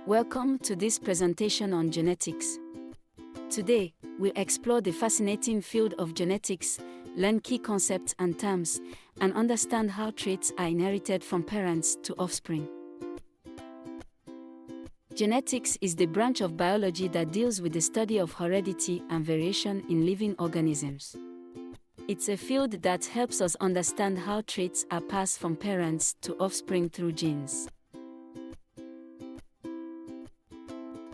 Welcome to this presentation on genetics. Today, we'll explore the fascinating field of genetics, learn key concepts and terms, and understand how traits are inherited from parents to offspring. Genetics is the branch of biology that deals with the study of heredity and variation in living organisms. It's a field that helps us understand how traits are passed from parents to offspring through genes.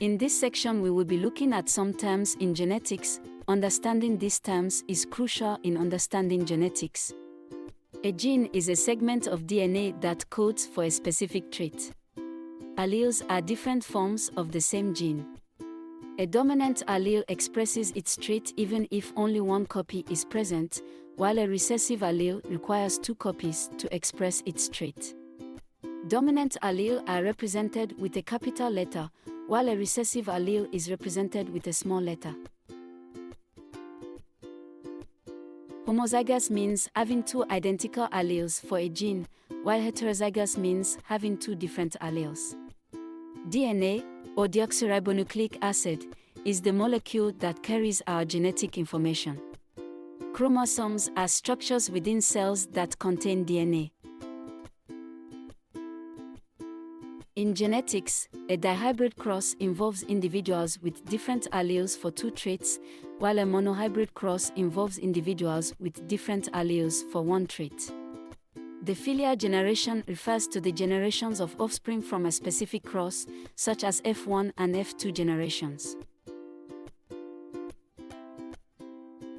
In this section, we will be looking at some terms in genetics. Understanding these terms is crucial in understanding genetics. A gene is a segment of DNA that codes for a specific trait. Alleles are different forms of the same gene. A dominant allele expresses its trait even if only one copy is present, while a recessive allele requires two copies to express its trait. Dominant alleles are represented with a capital letter, while a recessive allele is represented with a small letter. Homozygous means having two identical alleles for a gene, while heterozygous means having two different alleles. DNA, or deoxyribonucleic acid, is the molecule that carries our genetic information. Chromosomes are structures within cells that contain DNA. In genetics, a dihybrid cross involves individuals with different alleles for two traits, while a monohybrid cross involves individuals with different alleles for one trait. The filial generation refers to the generations of offspring from a specific cross, such as F1 and F2 generations.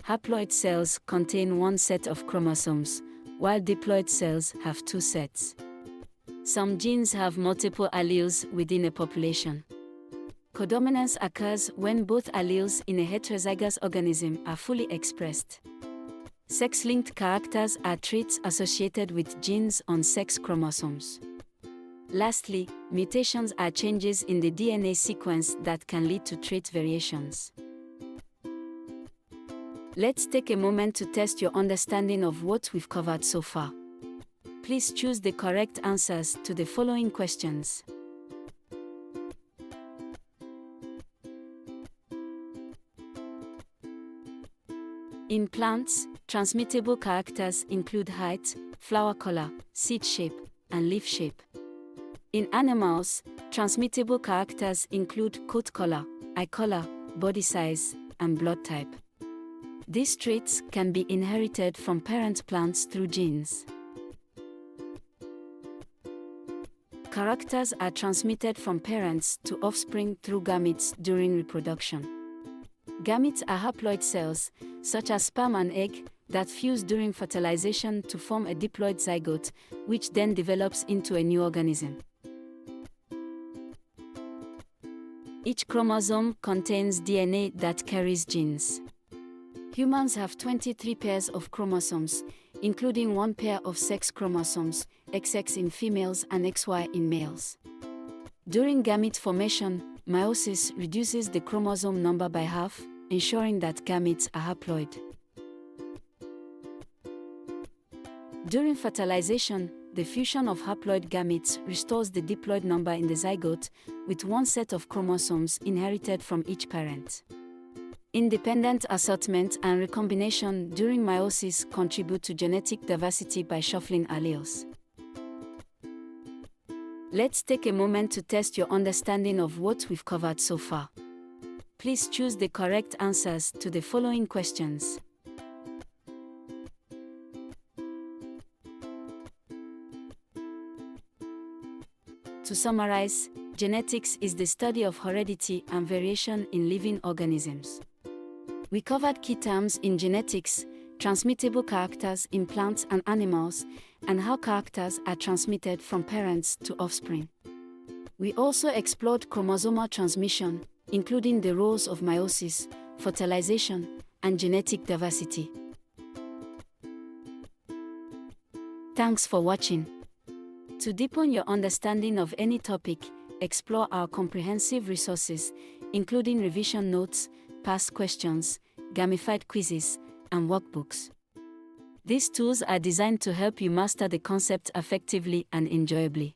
Haploid cells contain one set of chromosomes, while diploid cells have two sets. Some genes have multiple alleles within a population. Codominance occurs when both alleles in a heterozygous organism are fully expressed. Sex-linked characters are traits associated with genes on sex chromosomes. Lastly, mutations are changes in the DNA sequence that can lead to trait variations. Let's take a moment to test your understanding of what we've covered so far. Please choose the correct answers to the following questions. In plants, transmittable characters include height, flower color, seed shape, and leaf shape. In animals, transmittable characters include coat color, eye color, body size, and blood type. These traits can be inherited from parent plants through genes. Characters are transmitted from parents to offspring through gametes during reproduction. Gametes are haploid cells, such as sperm and egg, that fuse during fertilization to form a diploid zygote, which then develops into a new organism. Each chromosome contains DNA that carries genes. Humans have 23 pairs of chromosomes, including one pair of sex chromosomes, XX in females and XY in males. During gamete formation, meiosis reduces the chromosome number by half, ensuring that gametes are haploid. During fertilization, the fusion of haploid gametes restores the diploid number in the zygote, with one set of chromosomes inherited from each parent. Independent assortment and recombination during meiosis contribute to genetic diversity by shuffling alleles. Let's take a moment to test your understanding of what we've covered so far. Please choose the correct answers to the following questions. To summarize, genetics is the study of heredity and variation in living organisms. We covered key terms in genetics, transmittable characters in plants and animals, and how characters are transmitted from parents to offspring. We also explored chromosomal transmission, including the roles of meiosis, fertilization, and genetic diversity. Thanks for watching. To deepen your understanding of any topic, explore our comprehensive resources, including revision notes, past questions, gamified quizzes, and workbooks. These tools are designed to help you master the concept effectively and enjoyably.